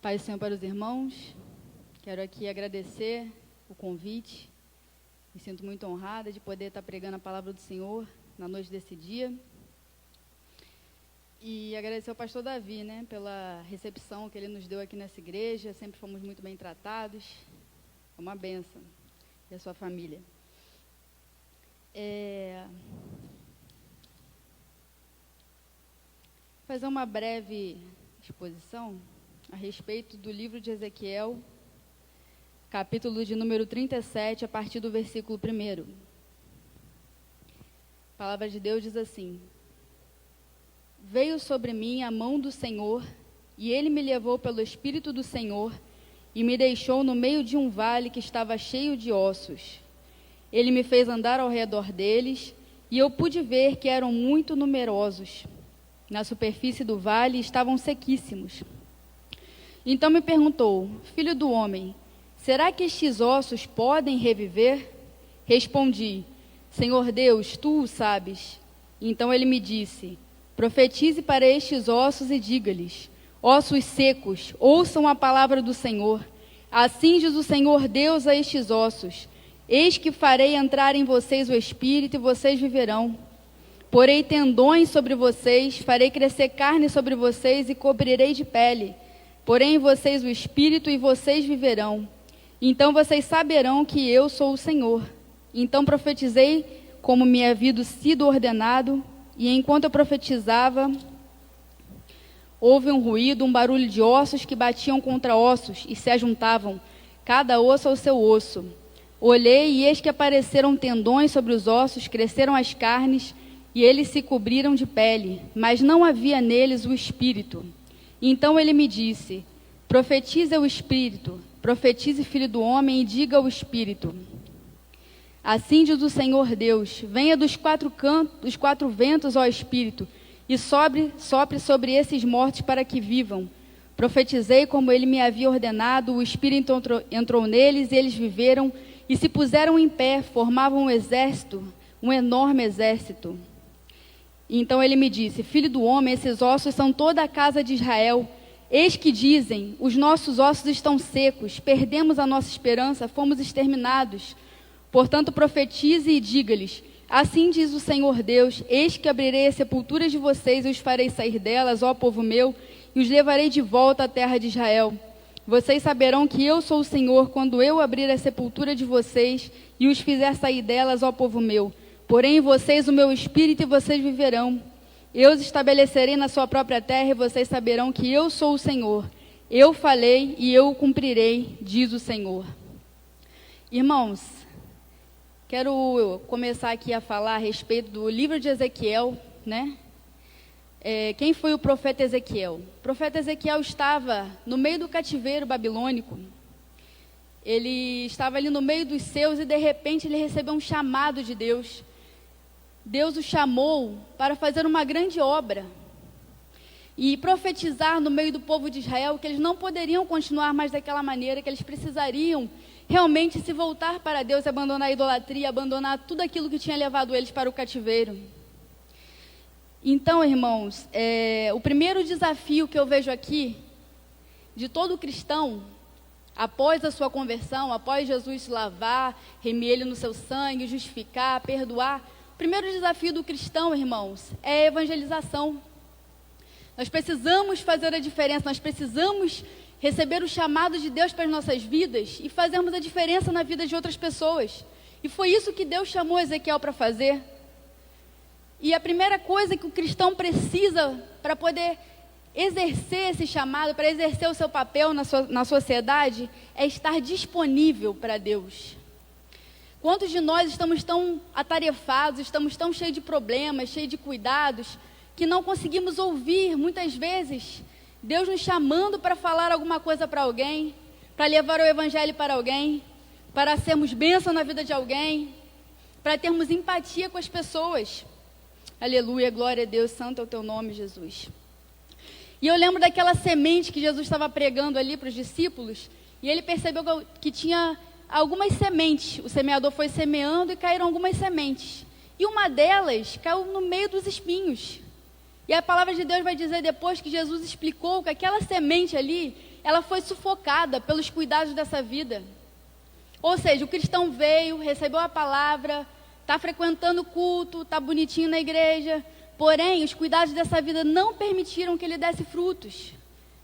Paz do Senhor para os irmãos. Quero aqui agradecer o convite. Me sinto muito honrada de poder estar pregando a palavra do Senhor na noite desse dia. E agradecer ao pastor Davi, pela recepção que ele nos deu aqui nessa igreja. Sempre fomos muito bem tratados. É uma bênção. E a sua família. Vou fazer uma breve exposição a respeito do livro de Ezequiel, capítulo de número 37, a partir do versículo 1. A palavra de Deus diz assim: Veio sobre mim a mão do Senhor, e ele me levou pelo Espírito do Senhor, e me deixou no meio de um vale que estava cheio de ossos. Ele me fez andar ao redor deles, e eu pude ver que eram muito numerosos. Na superfície do vale estavam sequíssimos. Então me perguntou: Filho do homem, será que estes ossos podem reviver? Respondi: Senhor Deus, tu o sabes. Então ele me disse: Profetize para estes ossos e diga-lhes: Ossos secos, ouçam a palavra do Senhor. Assim diz o Senhor Deus a estes ossos: Eis que farei entrar em vocês o espírito e vocês viverão. Porei tendões sobre vocês, farei crescer carne sobre vocês e cobrirei de pele. Porém em vocês o espírito e vocês viverão. Então vocês saberão que eu sou o Senhor. Então profetizei como me havia sido ordenado, e enquanto eu profetizava, houve um ruído, um barulho de ossos que batiam contra ossos e se ajuntavam, cada osso ao seu osso. Olhei e eis que apareceram tendões sobre os ossos, cresceram as carnes, e eles se cobriram de pele, mas não havia neles o espírito. Então ele me disse: Profetize ao espírito, profetize, filho do homem, e diga ao espírito: Assim diz o Senhor Deus: Venha dos quatro ventos, ó espírito, e sopre sobre esses mortos para que vivam. Profetizei como ele me havia ordenado, o espírito entrou neles, e eles viveram, e se puseram em pé, formavam um exército, um enorme exército. Então ele me disse: Filho do homem, esses ossos são toda a casa de Israel. Eis que dizem: os nossos ossos estão secos, perdemos a nossa esperança, fomos exterminados. Portanto profetize e diga-lhes: Assim diz o Senhor Deus: Eis que abrirei as sepulturas de vocês e os farei sair delas, ó povo meu, e os levarei de volta à terra de Israel. Vocês saberão que eu sou o Senhor quando eu abrir a sepultura de vocês e os fizer sair delas, ó povo meu. Porém em vocês o meu espírito e vocês viverão. Eu os estabelecerei na sua própria terra e vocês saberão que eu sou o Senhor. Eu falei e eu o cumprirei, diz o Senhor. Irmãos, quero começar aqui a falar a respeito do livro de Ezequiel, Quem foi o profeta Ezequiel? O profeta Ezequiel estava no meio do cativeiro babilônico. Ele estava ali no meio dos seus e de repente ele recebeu um chamado de Deus. Deus o chamou para fazer uma grande obra e profetizar no meio do povo de Israel que eles não poderiam continuar mais daquela maneira, que eles precisariam realmente se voltar para Deus, abandonar a idolatria, abandonar tudo aquilo que tinha levado eles para o cativeiro. Então, irmãos, o primeiro desafio que eu vejo aqui, de todo cristão, após a sua conversão, após Jesus se lavar, remir ele no seu sangue, justificar, perdoar, o primeiro desafio do cristão, irmãos, é a evangelização. Nós precisamos fazer a diferença, nós precisamos receber o chamado de Deus para as nossas vidas e fazermos a diferença na vida de outras pessoas. E foi isso que Deus chamou Ezequiel para fazer. E a primeira coisa que o cristão precisa para poder exercer esse chamado, para exercer o seu papel na sociedade, é estar disponível para Deus. Quantos de nós estamos tão atarefados, estamos tão cheios de problemas, cheios de cuidados, que não conseguimos ouvir, muitas vezes, Deus nos chamando para falar alguma coisa para alguém, para levar o evangelho para alguém, para sermos bênção na vida de alguém, para termos empatia com as pessoas. Aleluia, glória a Deus, santo é o teu nome, Jesus. E eu lembro daquela semente que Jesus estava pregando ali para os discípulos, e ele percebeu que tinha algumas sementes. O semeador foi semeando e caíram algumas sementes. E uma delas caiu no meio dos espinhos. E a palavra de Deus vai dizer depois que Jesus explicou que aquela semente ali ela foi sufocada pelos cuidados dessa vida. Ou seja, o cristão veio, recebeu a palavra, está frequentando o culto, está bonitinho na igreja, porém, os cuidados dessa vida não permitiram que ele desse frutos.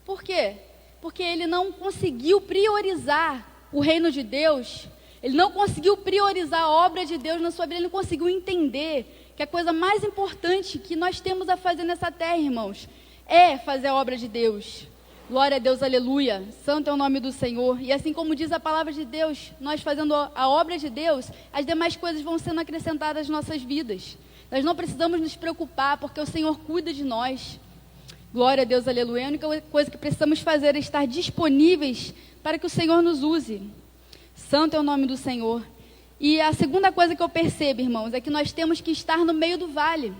Por quê? Porque ele não conseguiu priorizar o reino de Deus, ele não conseguiu priorizar a obra de Deus na sua vida, ele não conseguiu entender que a coisa mais importante que nós temos a fazer nessa terra, irmãos, é fazer a obra de Deus. Glória a Deus, aleluia, santo é o nome do Senhor. E assim como diz a palavra de Deus, nós fazendo a obra de Deus, as demais coisas vão sendo acrescentadas às nossas vidas. Nós não precisamos nos preocupar, porque o Senhor cuida de nós. Glória a Deus, aleluia. A única coisa que precisamos fazer é estar disponíveis para que o Senhor nos use. Santo é o nome do Senhor. E a segunda coisa que eu percebo, irmãos, é que nós temos que estar no meio do vale.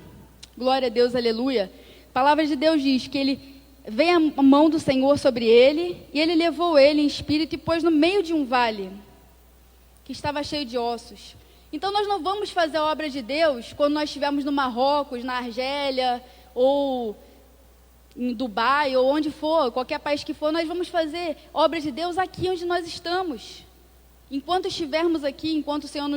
Glória a Deus, aleluia. A palavra de Deus diz que ele veio a mão do Senhor sobre ele, e ele levou ele em espírito e pôs no meio de um vale, que estava cheio de ossos. Então nós não vamos fazer a obra de Deus quando nós estivermos no Marrocos, na Argélia, ou em Dubai, ou onde for, qualquer país que for, nós vamos fazer obra de Deus aqui onde nós estamos. Enquanto estivermos aqui, enquanto o Senhor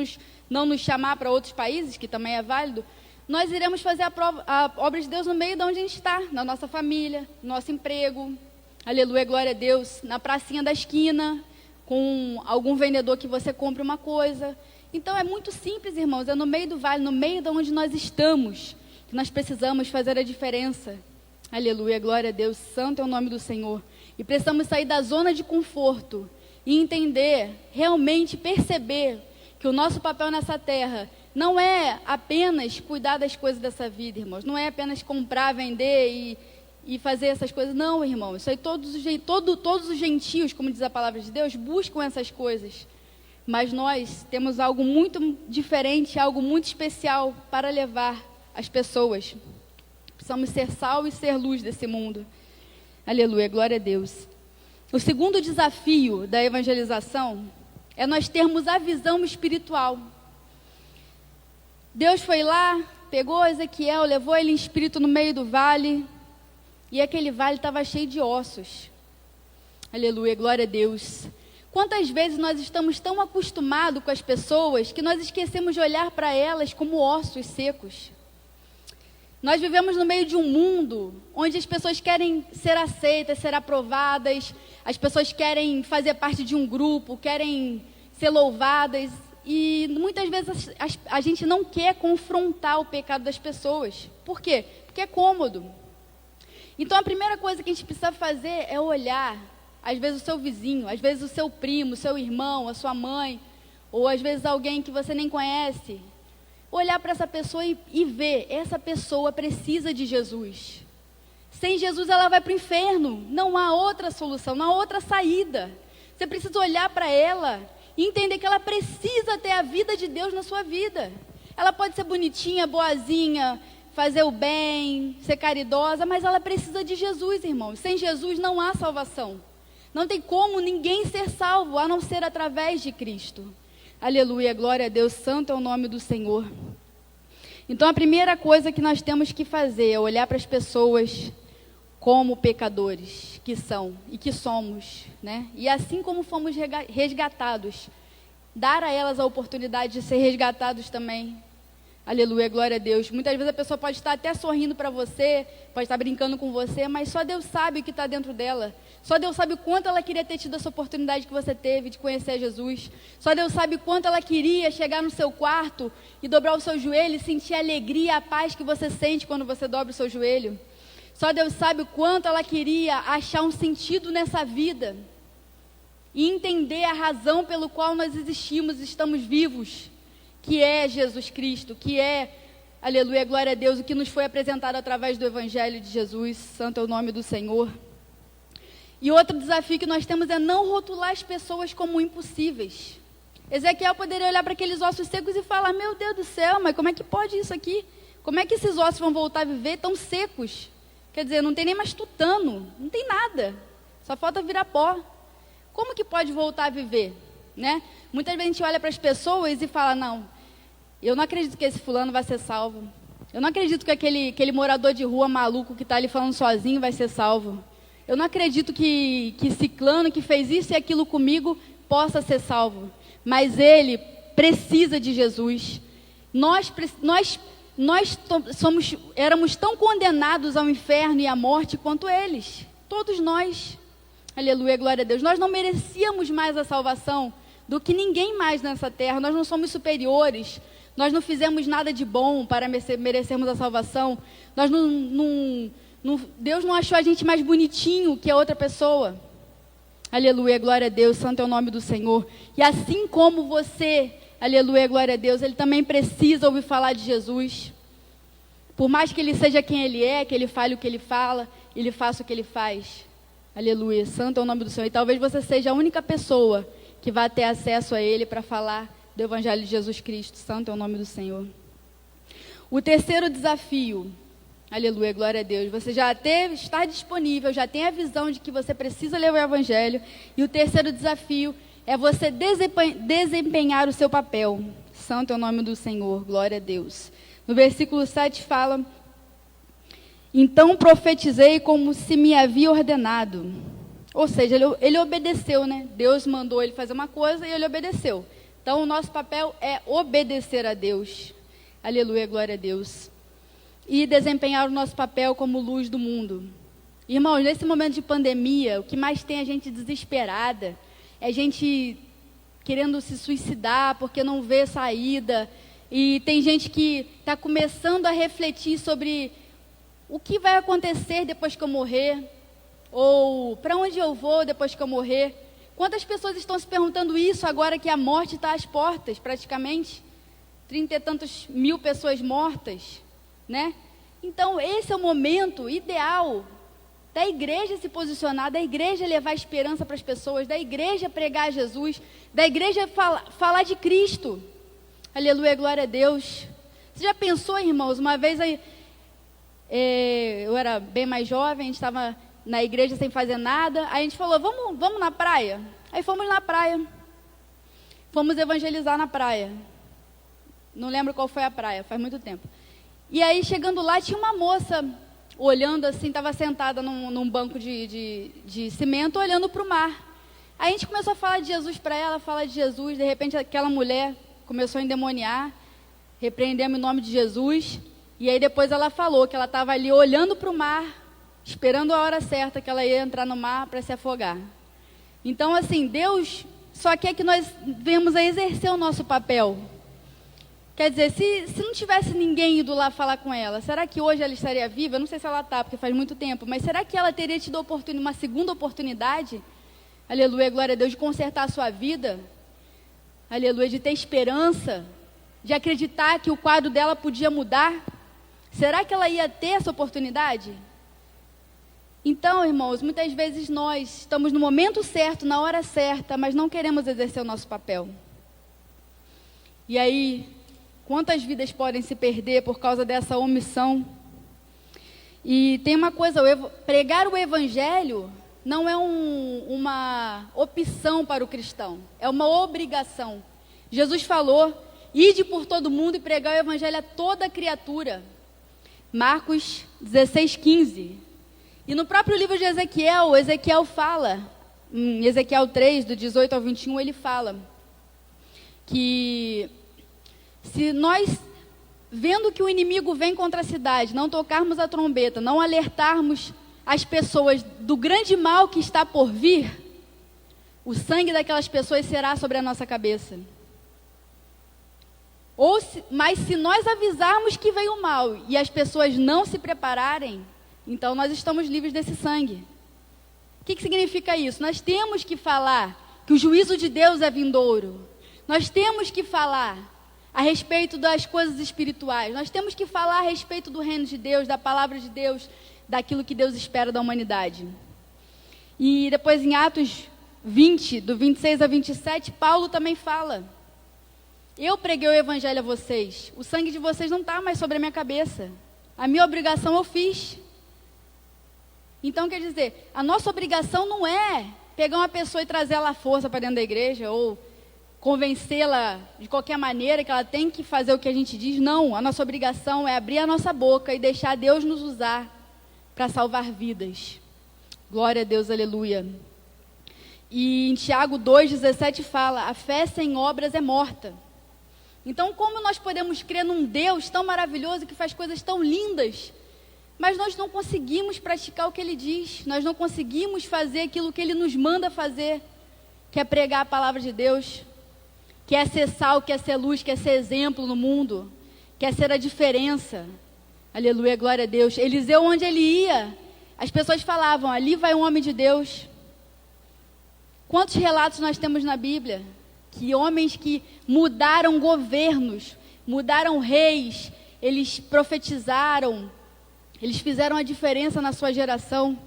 não nos chamar para outros países, que também é válido, nós iremos fazer a obra de Deus no meio de onde a gente está, na nossa família, no nosso emprego, aleluia, glória a Deus, na pracinha da esquina, com algum vendedor que você compre uma coisa. Então é muito simples, irmãos, é no meio do vale, no meio de onde nós estamos, que nós precisamos fazer a diferença. Aleluia, glória a Deus, santo é o nome do Senhor. E precisamos sair da zona de conforto e entender, realmente perceber que o nosso papel nessa terra não é apenas cuidar das coisas dessa vida, irmãos. Não é apenas comprar, vender e fazer essas coisas. Não, irmãos. Isso aí todos os gentios, como diz a palavra de Deus, buscam essas coisas. Mas nós temos algo muito diferente, algo muito especial para levar as pessoas. Precisamos ser sal e ser luz desse mundo. Aleluia, glória a Deus. O segundo desafio da evangelização é nós termos a visão espiritual. Deus foi lá, pegou Ezequiel, levou ele em espírito no meio do vale, e aquele vale estava cheio de ossos. Aleluia, glória a Deus. Quantas vezes nós estamos tão acostumados com as pessoas que nós esquecemos de olhar para elas como ossos secos. Nós vivemos no meio de um mundo onde as pessoas querem ser aceitas, ser aprovadas, as pessoas querem fazer parte de um grupo, querem ser louvadas. E muitas vezes a gente não quer confrontar o pecado das pessoas. Por quê? Porque é cômodo. Então a primeira coisa que a gente precisa fazer é olhar, às vezes o seu vizinho, às vezes o seu primo, o seu irmão, a sua mãe, ou às vezes alguém que você nem conhece. Olhar para essa pessoa e ver, essa pessoa precisa de Jesus. Sem Jesus ela vai para o inferno. Não há outra solução, não há outra saída. Você precisa olhar para ela e entender que ela precisa ter a vida de Deus na sua vida. Ela pode ser bonitinha, boazinha, fazer o bem, ser caridosa, mas ela precisa de Jesus, irmãos. Sem Jesus não há salvação. Não tem como ninguém ser salvo, a não ser através de Cristo. Aleluia, glória a Deus, santo é o nome do Senhor. Então a primeira coisa que nós temos que fazer é olhar para as pessoas como pecadores que são e que somos, né? E assim como fomos resgatados, dar a elas a oportunidade de ser resgatados também. Aleluia, glória a Deus. Muitas vezes a pessoa pode estar até sorrindo para você, pode estar brincando com você, mas só Deus sabe o que está dentro dela. Só Deus sabe o quanto ela queria ter tido essa oportunidade que você teve de conhecer Jesus. Só Deus sabe o quanto ela queria chegar no seu quarto e dobrar o seu joelho e sentir a alegria, a paz que você sente quando você dobra o seu joelho. Só Deus sabe o quanto ela queria achar um sentido nessa vida e entender a razão pelo qual nós existimos e estamos vivos, que é Jesus Cristo, que é, aleluia, glória a Deus, o que nos foi apresentado através do Evangelho de Jesus, santo é o nome do Senhor. E outro desafio que nós temos é não rotular as pessoas como impossíveis. Ezequiel poderia olhar para aqueles ossos secos e falar, meu Deus do céu, mas como é que pode isso aqui? Como é que esses ossos vão voltar a viver tão secos? Quer dizer, não tem nem mais tutano, não tem nada, só falta virar pó. Como que pode voltar a viver? Né? Muitas vezes a gente olha para as pessoas e fala, não, eu não acredito que esse fulano vai ser salvo. Eu não acredito que aquele morador de rua maluco que está ali falando sozinho vai ser salvo. Eu não acredito que ciclano que fez isso e aquilo comigo possa ser salvo. Mas ele precisa de Jesus. Nós éramos tão condenados ao inferno e à morte quanto eles. Todos nós. Aleluia, glória a Deus. Nós não merecíamos mais a salvação do que ninguém mais nessa terra. Nós não somos superiores. Nós não fizemos nada de bom para merecermos a salvação. Deus não achou a gente mais bonitinho que a outra pessoa. Aleluia, glória a Deus, santo é o nome do Senhor. E assim como você, aleluia, glória a Deus, ele também precisa ouvir falar de Jesus. Por mais que ele seja quem ele é, que ele fale o que ele fala, ele faça o que ele faz. Aleluia, santo é o nome do Senhor. E talvez você seja a única pessoa que vai ter acesso a ele para falar do Evangelho de Jesus Cristo. Santo é o nome do Senhor. O terceiro desafio, aleluia, glória a Deus. Você já está disponível, já tem a visão de que você precisa ler o Evangelho. E o terceiro desafio é você desempenhar o seu papel. Santo é o nome do Senhor, glória a Deus. No versículo 7 fala: então profetizei como se me havia ordenado. Ou seja, ele obedeceu, né? Deus mandou ele fazer uma coisa e ele obedeceu. Então o nosso papel é obedecer a Deus. Aleluia, glória a Deus. E desempenhar o nosso papel como luz do mundo. Irmãos, nesse momento de pandemia, o que mais tem a gente desesperada, é gente querendo se suicidar porque não vê saída. E tem gente que está começando a refletir sobre o que vai acontecer depois que eu morrer, ou para onde eu vou depois que eu morrer. Quantas pessoas estão se perguntando isso agora que a morte está às portas, praticamente? 30 e tantos mil pessoas mortas, né? Então, esse é o momento ideal da igreja se posicionar, da igreja levar esperança para as pessoas, da igreja pregar Jesus, da igreja falar de Cristo. Aleluia, glória a Deus. Você já pensou, irmãos, uma vez eu era bem mais jovem, a gente estava na igreja sem fazer nada, aí a gente falou, vamos na praia? Aí fomos na praia, fomos evangelizar na praia. Não lembro qual foi a praia, faz muito tempo. E aí, chegando lá, tinha uma moça olhando assim, estava sentada num banco de cimento, olhando para o mar. Aí a gente começou a falar de Jesus para ela, falar de Jesus. De repente, aquela mulher começou a endemoniar, repreendemos em nome de Jesus. E aí depois ela falou que ela estava ali olhando para o mar, esperando a hora certa que ela ia entrar no mar para se afogar. Então, assim, Deus só quer que nós venhamos a exercer o nosso papel. Quer dizer, se não tivesse ninguém ido lá falar com ela, será que hoje ela estaria viva? Eu não sei se ela está, porque faz muito tempo, mas será que ela teria tido uma segunda oportunidade, aleluia, glória a Deus, de consertar a sua vida? Aleluia, de ter esperança, de acreditar que o quadro dela podia mudar? Será que ela ia ter essa oportunidade? Então, irmãos, muitas vezes nós estamos no momento certo, na hora certa, mas não queremos exercer o nosso papel. E aí, quantas vidas podem se perder por causa dessa omissão? E tem uma coisa, pregar o Evangelho não é uma opção para o cristão, é uma obrigação. Jesus falou, ide por todo mundo e pregar o Evangelho a toda criatura. Marcos 16:15. E no próprio livro de Ezequiel fala, em Ezequiel 3, do 18 ao 21, ele fala que se nós, vendo que o inimigo vem contra a cidade, não tocarmos a trombeta, não alertarmos as pessoas do grande mal que está por vir, o sangue daquelas pessoas será sobre a nossa cabeça. Mas se nós avisarmos que vem o mal e as pessoas não se prepararem, então nós estamos livres desse sangue. O que significa isso? Nós temos que falar que o juízo de Deus é vindouro. Nós temos que falar a respeito das coisas espirituais. Nós temos que falar a respeito do reino de Deus, da palavra de Deus, daquilo que Deus espera da humanidade. E depois em Atos 20, do 26 a 27, Paulo também fala: eu preguei o Evangelho a vocês, o sangue de vocês não está mais sobre a minha cabeça. A minha obrigação eu fiz. Então, quer dizer, a nossa obrigação não é pegar uma pessoa e trazer ela à força para dentro da igreja, ou convencê-la de qualquer maneira que ela tem que fazer o que a gente diz. Não, a nossa obrigação é abrir a nossa boca e deixar Deus nos usar para salvar vidas. Glória a Deus, aleluia. E em Tiago 2,17 fala, a fé sem obras é morta. Então, como nós podemos crer num Deus tão maravilhoso que faz coisas tão lindas, mas nós não conseguimos praticar o que Ele diz, nós não conseguimos fazer aquilo que Ele nos manda fazer, que é pregar a palavra de Deus, que é ser sal, que é ser luz, que é ser exemplo no mundo, que é ser a diferença. Aleluia, glória a Deus. Eliseu, onde ele ia, as pessoas falavam, ali vai um homem de Deus. Quantos relatos nós temos na Bíblia? Que homens que mudaram governos, mudaram reis, eles profetizaram, eles fizeram a diferença na sua geração.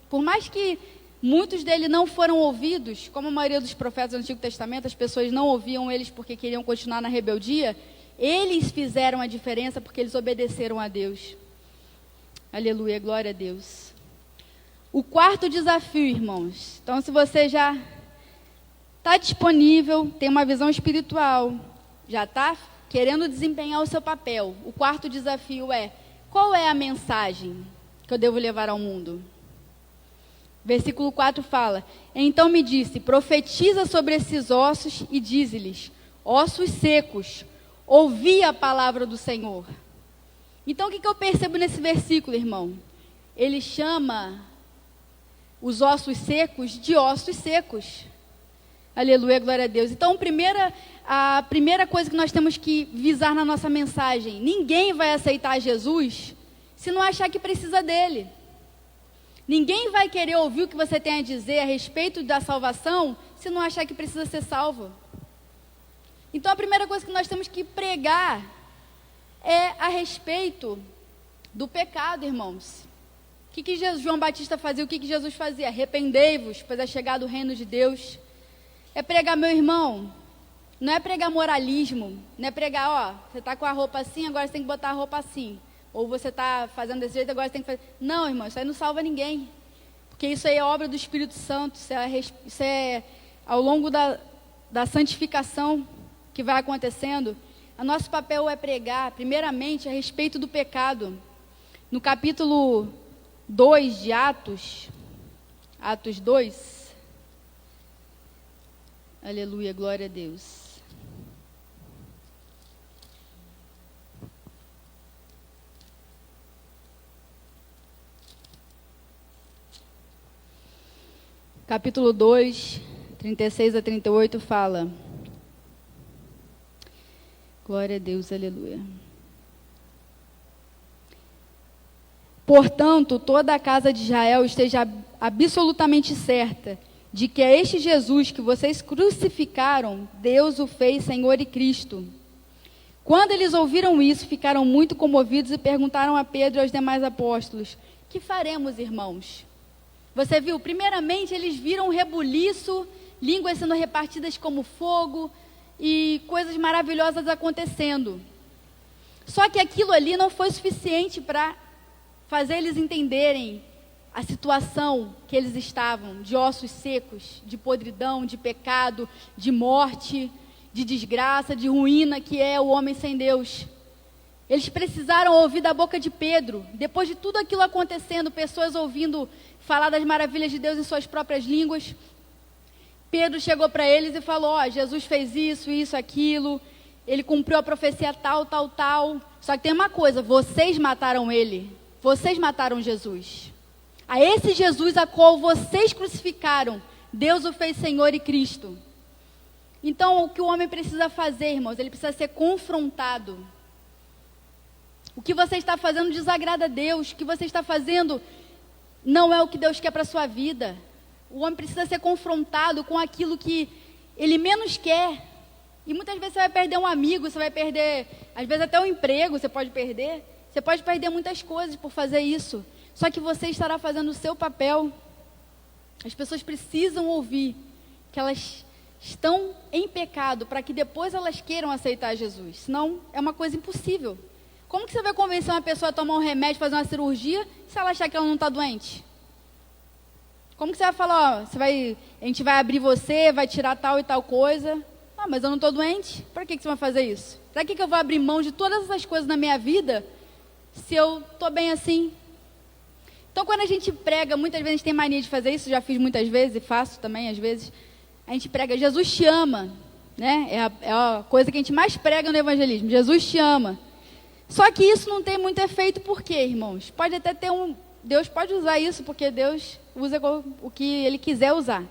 Por mais que muitos deles não foram ouvidos, como a maioria dos profetas do Antigo Testamento, as pessoas não ouviam eles porque queriam continuar na rebeldia, eles fizeram a diferença porque eles obedeceram a Deus. Aleluia, glória a Deus. O quarto desafio, irmãos. Então, se você já está disponível, tem uma visão espiritual, já está querendo desempenhar o seu papel, o quarto desafio é, qual é a mensagem que eu devo levar ao mundo? Versículo 4 fala, então me disse, profetiza sobre esses ossos e dize-lhes, ossos secos, ouvi a palavra do Senhor. Então, o que eu percebo nesse versículo, irmão? Ele chama os ossos secos de ossos secos. Aleluia, glória a Deus. Então, a primeira coisa que nós temos que visar na nossa mensagem, ninguém vai aceitar Jesus se não achar que precisa dele. Ninguém vai querer ouvir o que você tem a dizer a respeito da salvação se não achar que precisa ser salvo. Então, a primeira coisa que nós temos que pregar é a respeito do pecado, irmãos. O que João Batista fazia? O que Jesus fazia? Arrependei-vos, pois é chegado o reino de Deus. É pregar, meu irmão, não é pregar moralismo, não é pregar, ó, você está com a roupa assim, agora você tem que botar a roupa assim. Ou você está fazendo desse jeito, agora você tem que fazer... Não, irmão, isso aí não salva ninguém. Porque isso aí é obra do Espírito Santo, isso é ao longo da santificação que vai acontecendo. O nosso papel é pregar, primeiramente, a respeito do pecado. No capítulo 2 de Atos 2, aleluia, glória a Deus. Capítulo 2, 36 a 38 fala, glória a Deus, aleluia. Portanto, toda a casa de Israel esteja absolutamente certa de que é este Jesus que vocês crucificaram, Deus o fez Senhor e Cristo. Quando eles ouviram isso, ficaram muito comovidos e perguntaram a Pedro e aos demais apóstolos, que faremos, irmãos? Você viu, primeiramente eles viram um rebuliço, línguas sendo repartidas como fogo e coisas maravilhosas acontecendo. Só que aquilo ali não foi suficiente para fazer eles entenderem a situação que eles estavam, de ossos secos, de podridão, de pecado, de morte, de desgraça, de ruína, que é o homem sem Deus. Eles precisaram ouvir da boca de Pedro, depois de tudo aquilo acontecendo, pessoas ouvindo falar das maravilhas de Deus em suas próprias línguas. Pedro chegou para eles e falou, ó, Jesus fez isso, isso, aquilo, ele cumpriu a profecia tal, tal, tal. Só que tem uma coisa, vocês mataram ele, vocês mataram Jesus. A esse Jesus a qual vocês crucificaram, Deus o fez Senhor e Cristo. Então, o que o homem precisa fazer, irmãos, ele precisa ser confrontado. O que você está fazendo desagrada a Deus, o que você está fazendo não é o que Deus quer para a sua vida. O homem precisa ser confrontado com aquilo que ele menos quer. E muitas vezes você vai perder um amigo, você vai perder, às vezes até um emprego você pode perder. Você pode perder muitas coisas por fazer isso. Só que você estará fazendo o seu papel. As pessoas precisam ouvir que elas estão em pecado para que depois elas queiram aceitar Jesus. Senão é uma coisa impossível. Como que você vai convencer uma pessoa a tomar um remédio, fazer uma cirurgia, se ela achar que ela não está doente? Como que você vai falar, ó, a gente vai abrir você, vai tirar tal e tal coisa. Ah, mas eu não estou doente. Para que você vai fazer isso? Para que eu vou abrir mão de todas essas coisas na minha vida se eu estou bem assim? Então, quando a gente prega, muitas vezes a gente tem mania de fazer isso, já fiz muitas vezes e faço também, às vezes. A gente prega, Jesus te ama, né? É a coisa que a gente mais prega no evangelismo, Jesus te ama. Só que isso não tem muito efeito, por quê, irmãos? Pode até ter Deus pode usar isso, porque Deus usa o que Ele quiser usar.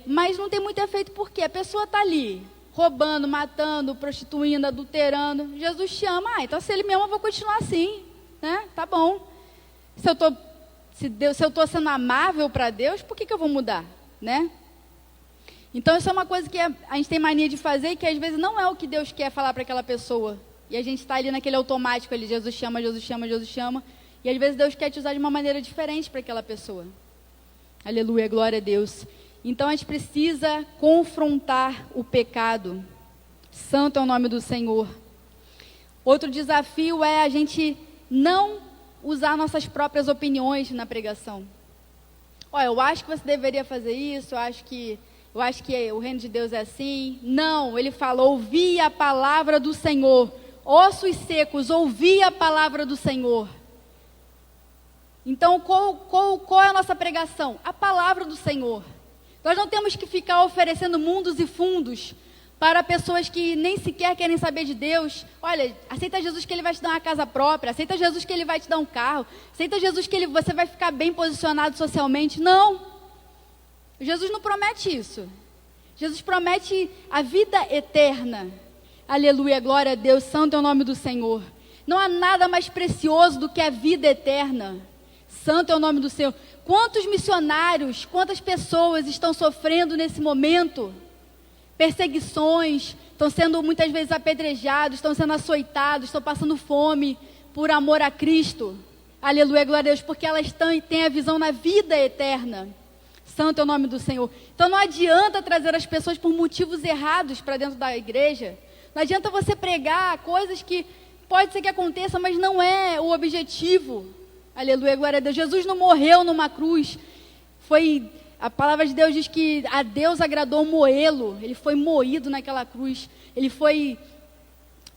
Mas não tem muito efeito, porque a pessoa está ali, roubando, matando, prostituindo, adulterando. Jesus te ama, então se Ele me ama, eu vou continuar assim, né? Tá bom. Se eu estou sendo amável para Deus, por que eu vou mudar, né? Então isso é uma coisa que a gente tem mania de fazer e que às vezes não é o que Deus quer falar para aquela pessoa. E a gente está ali naquele automático ali, Jesus chama, Jesus chama, Jesus chama. E às vezes Deus quer te usar de uma maneira diferente para aquela pessoa. Aleluia, glória a Deus. Então a gente precisa confrontar o pecado. Santo é o nome do Senhor. Outro desafio é a gente não usar nossas próprias opiniões na pregação. Olha, eu acho que você deveria fazer isso, eu acho que o reino de Deus é assim. Não, ele falou, ouvi a palavra do Senhor. Ossos secos, ouvi a palavra do Senhor. Então, qual é a nossa pregação? A palavra do Senhor. Nós não temos que ficar oferecendo mundos e fundos para pessoas que nem sequer querem saber de Deus. Olha, aceita Jesus que Ele vai te dar uma casa própria, aceita Jesus que Ele vai te dar um carro, aceita Jesus que você vai ficar bem posicionado socialmente. Não. Jesus não promete isso. Jesus promete a vida eterna. Aleluia, glória a Deus, santo é o nome do Senhor. Não há nada mais precioso do que a vida eterna. Santo é o nome do Senhor. Quantos missionários, quantas pessoas estão sofrendo nesse momento? Perseguições, estão sendo muitas vezes apedrejados, estão sendo açoitados, estão passando fome por amor a Cristo. Aleluia, glória a Deus, porque elas têm a visão na vida eterna. Santo é o nome do Senhor. Então não adianta trazer as pessoas por motivos errados para dentro da igreja. Não adianta você pregar coisas que pode ser que aconteça, mas não é o objetivo. Aleluia, glória a Deus. Jesus não morreu numa cruz. A palavra de Deus diz que a Deus agradou moê-lo. Ele foi moído naquela cruz. Ele foi,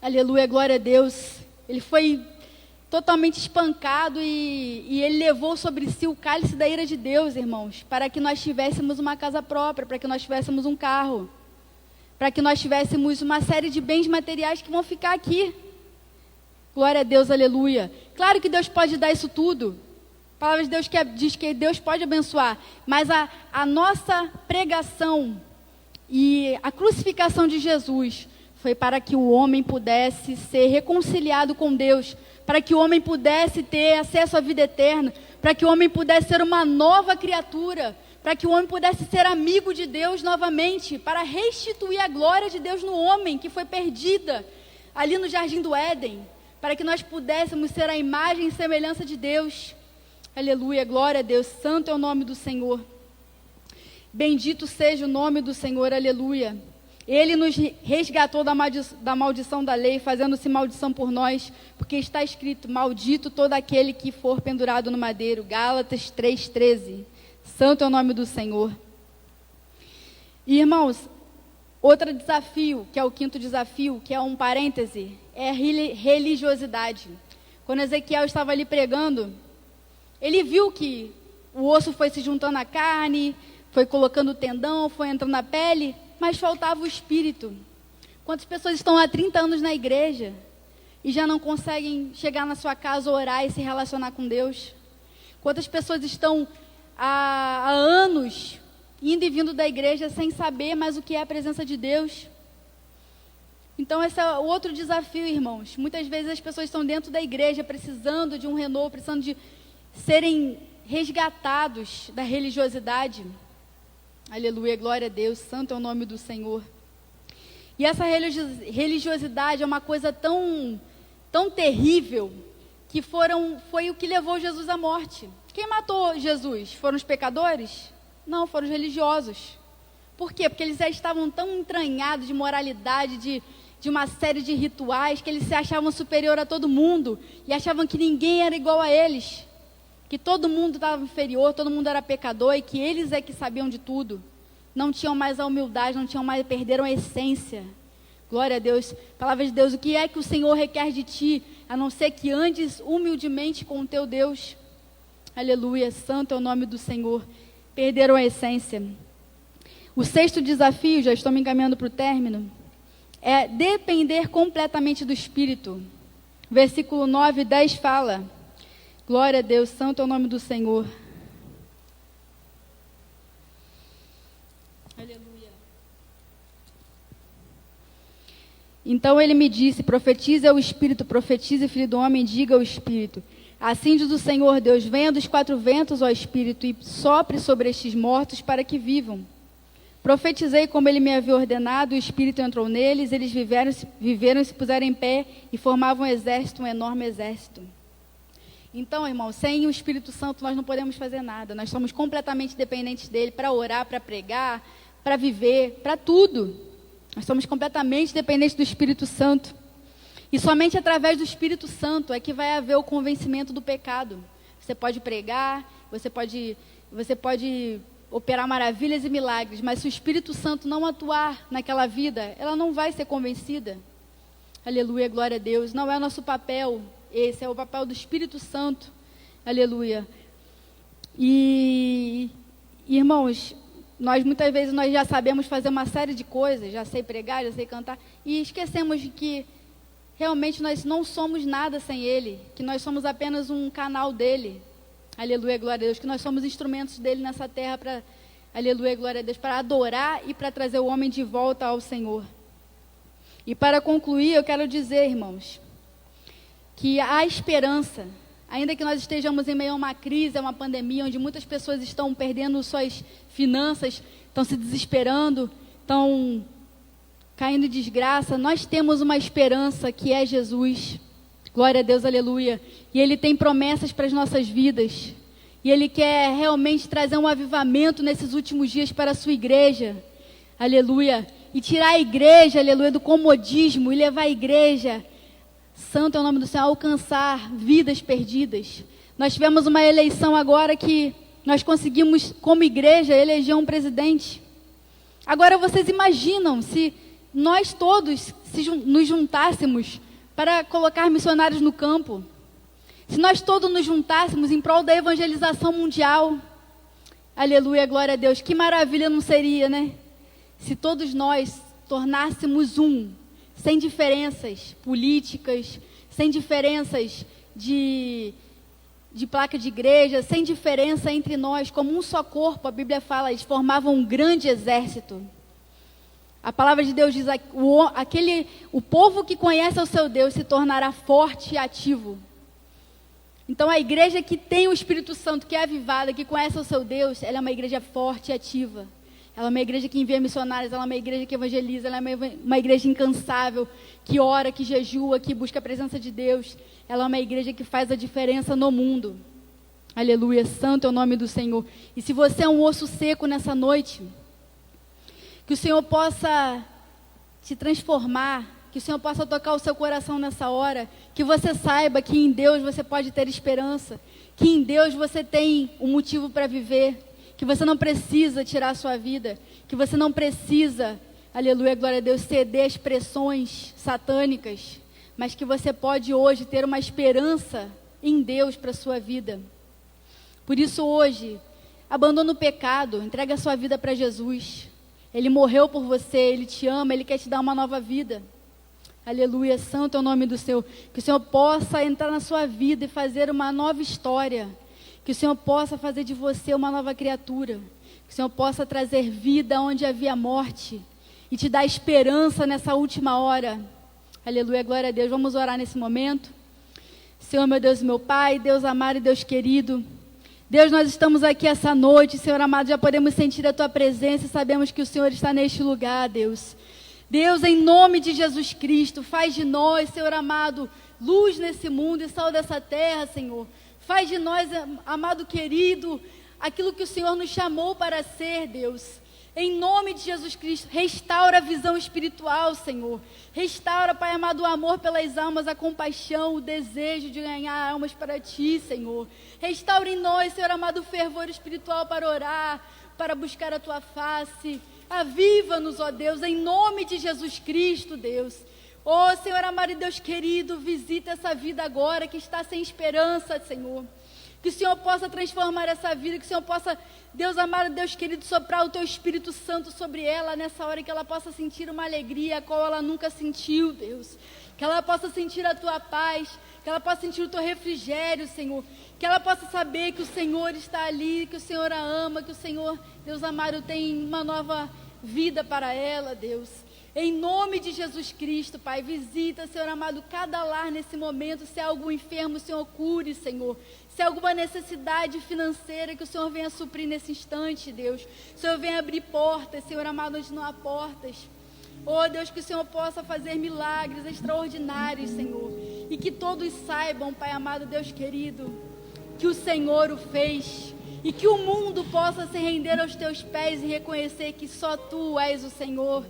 aleluia, glória a Deus. Ele foi totalmente espancado e ele levou sobre si o cálice da ira de Deus, irmãos, para que nós tivéssemos uma casa própria, para que nós tivéssemos um carro, para que nós tivéssemos uma série de bens materiais que vão ficar aqui. Glória a Deus, aleluia. Claro que Deus pode dar isso tudo. A palavra de Deus diz que Deus pode abençoar, mas a nossa pregação e a crucificação de Jesus foi para que o homem pudesse ser reconciliado com Deus, para que o homem pudesse ter acesso à vida eterna, para que o homem pudesse ser uma nova criatura, para que o homem pudesse ser amigo de Deus novamente, para restituir a glória de Deus no homem que foi perdida ali no Jardim do Éden, para que nós pudéssemos ser a imagem e semelhança de Deus. Aleluia, glória a Deus, santo é o nome do Senhor. Bendito seja o nome do Senhor, aleluia. Ele nos resgatou da maldição da lei, fazendo-se maldição por nós, porque está escrito, maldito todo aquele que for pendurado no madeiro. Gálatas 3,13. Santo é o nome do Senhor. E, irmãos, outro desafio, que é o quinto desafio, que é um parêntese, é a religiosidade. Quando Ezequiel estava ali pregando, ele viu que o osso foi se juntando à carne, foi colocando o tendão, foi entrando na pele, mas faltava o espírito. Quantas pessoas estão há 30 anos na igreja e já não conseguem chegar na sua casa, orar e se relacionar com Deus? Quantas pessoas estão há anos indo e vindo da igreja sem saber mais o que é a presença de Deus? Então esse é outro desafio, irmãos. Muitas vezes as pessoas estão dentro da igreja precisando de um renovo, precisando de serem resgatados da religiosidade. Aleluia, glória a Deus, santo é o nome do Senhor. E essa religiosidade é uma coisa tão terrível, que foi o que levou Jesus à morte. Quem matou Jesus? Foram os pecadores? Não, foram os religiosos. Por quê? Porque eles já estavam tão entranhados de moralidade, de uma série de rituais, que eles se achavam superior a todo mundo, e achavam que ninguém era igual a eles, que todo mundo estava inferior, todo mundo era pecador, e que eles é que sabiam de tudo. Não tinham mais a humildade, perderam a essência. Glória a Deus. Palavra de Deus, o que é que o Senhor requer de ti, a não ser que andes humildemente com o teu Deus? Aleluia, santo é o nome do Senhor. Perderam a essência. O 6º desafio, já estou me encaminhando para o término, é depender completamente do Espírito. Versículo 9 e 10 fala: glória a Deus, santo é o nome do Senhor. Aleluia. Então ele me disse: profetize ao Espírito, profetize, filho do homem, diga ao Espírito. Assim diz o Senhor Deus: venha dos 4 ventos, ó Espírito, e sopre sobre estes mortos para que vivam. Profetizei como ele me havia ordenado, o Espírito entrou neles, eles viveram e se puseram em pé e formavam um enorme exército. Então, irmão, sem o Espírito Santo nós não podemos fazer nada. Nós somos completamente dependentes dele para orar, para pregar, para viver, para tudo. Nós somos completamente dependentes do Espírito Santo. E somente através do Espírito Santo é que vai haver o convencimento do pecado. Você pode pregar, você pode operar maravilhas e milagres, mas se o Espírito Santo não atuar naquela vida, ela não vai ser convencida. Aleluia, glória a Deus. Não é o nosso papel, esse é o papel do Espírito Santo. Aleluia. E, irmãos, muitas vezes nós já sabemos fazer uma série de coisas, já sei pregar, já sei cantar, e esquecemos de que realmente nós não somos nada sem Ele, que nós somos apenas um canal dEle. Aleluia, glória a Deus, que nós somos instrumentos dEle nessa terra para, aleluia, glória a Deus, para adorar e para trazer o homem de volta ao Senhor. E para concluir, eu quero dizer, irmãos, que há esperança, ainda que nós estejamos em meio a uma crise, a uma pandemia, onde muitas pessoas estão perdendo suas finanças, estão se desesperando, estão caindo em desgraça, nós temos uma esperança que é Jesus. Glória a Deus, aleluia. E Ele tem promessas para as nossas vidas. E Ele quer realmente trazer um avivamento nesses últimos dias para a sua igreja. Aleluia. E tirar a igreja, aleluia, do comodismo e levar a igreja, santo é o nome do Senhor, a alcançar vidas perdidas. Nós tivemos uma eleição agora que nós conseguimos, como igreja, eleger um presidente. Agora vocês imaginam se nós todos nos juntássemos para colocar missionários no campo. Se nós todos nos juntássemos em prol da evangelização mundial. Aleluia, glória a Deus. Que maravilha não seria, né? Se todos nós tornássemos um, sem diferenças políticas, sem diferenças de placa de igreja, sem diferença entre nós, como um só corpo. A Bíblia fala, eles formavam um grande exército. A palavra de Deus diz, o povo que conhece o seu Deus se tornará forte e ativo. Então a igreja que tem o Espírito Santo, que é avivada, que conhece o seu Deus, ela é uma igreja forte e ativa. Ela é uma igreja que envia missionários, ela é uma igreja que evangeliza, ela é uma igreja incansável, que ora, que jejua, que busca a presença de Deus. Ela é uma igreja que faz a diferença no mundo. Aleluia, santo é o nome do Senhor. E se você é um osso seco nessa noite, que o Senhor possa te transformar, que o Senhor possa tocar o seu coração nessa hora, que você saiba que em Deus você pode ter esperança, que em Deus você tem um motivo para viver, que você não precisa tirar a sua vida, que você não precisa, aleluia, glória a Deus, ceder às pressões satânicas, mas que você pode hoje ter uma esperança em Deus para a sua vida. Por isso hoje, abandona o pecado, entrega a sua vida para Jesus. Ele morreu por você, Ele te ama, Ele quer te dar uma nova vida. Aleluia, santo é o nome do Senhor. Que o Senhor possa entrar na sua vida e fazer uma nova história. Que o Senhor possa fazer de você uma nova criatura. Que o Senhor possa trazer vida onde havia morte. E te dar esperança nessa última hora. Aleluia, glória a Deus. Vamos orar nesse momento. Senhor, meu Deus e meu Pai, Deus amado e Deus querido. Deus, nós estamos aqui essa noite, Senhor amado, já podemos sentir a Tua presença e sabemos que o Senhor está neste lugar, Deus. Deus, em nome de Jesus Cristo, faz de nós, Senhor amado, luz nesse mundo e sal dessa terra, Senhor. Faz de nós, amado querido, aquilo que o Senhor nos chamou para ser, Deus. Em nome de Jesus Cristo, restaura a visão espiritual, Senhor. Restaura, Pai amado, o amor pelas almas, a compaixão, o desejo de ganhar almas para Ti, Senhor. Restaura em nós, Senhor amado, o fervor espiritual para orar, para buscar a Tua face. Aviva-nos, ó Deus, em nome de Jesus Cristo, Deus. Ó Senhor amado e Deus querido, visita essa vida agora que está sem esperança, Senhor. Que o Senhor possa transformar essa vida, que o Senhor possa, Deus amado, Deus querido, soprar o Teu Espírito Santo sobre ela nessa hora, que ela possa sentir uma alegria a qual ela nunca sentiu, Deus. Que ela possa sentir a Tua paz, que ela possa sentir o Teu refrigério, Senhor. Que ela possa saber que o Senhor está ali, que o Senhor a ama, que o Senhor, Deus amado, tem uma nova vida para ela, Deus. Em nome de Jesus Cristo, Pai, visita, Senhor amado, cada lar nesse momento. Se há algum enfermo, Senhor, cure, Senhor. Se há alguma necessidade financeira, que o Senhor venha suprir nesse instante, Deus. O Senhor venha abrir portas, Senhor amado, onde não há portas. Oh, Deus, que o Senhor possa fazer milagres extraordinários, Senhor. E que todos saibam, Pai amado, Deus querido, que o Senhor o fez. E que o mundo possa se render aos Teus pés e reconhecer que só Tu és o Senhor.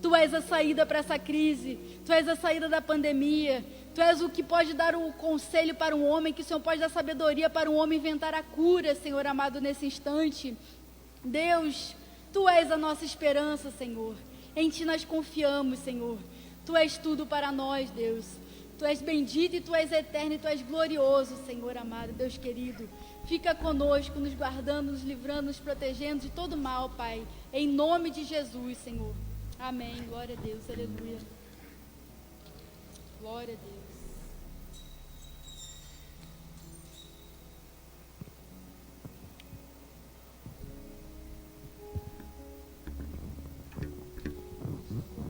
Tu és a saída para essa crise, Tu és a saída da pandemia, Tu és o que pode dar o conselho para um homem, que o Senhor pode dar sabedoria para um homem inventar a cura, Senhor amado, nesse instante. Deus, Tu és a nossa esperança, Senhor. Em Ti nós confiamos, Senhor. Tu és tudo para nós, Deus. Tu és bendito e Tu és eterno e Tu és glorioso, Senhor amado, Deus querido. Fica conosco, nos guardando, nos livrando, nos protegendo de todo mal, Pai. Em nome de Jesus, Senhor. Amém. Glória a Deus. Aleluia. Glória a Deus.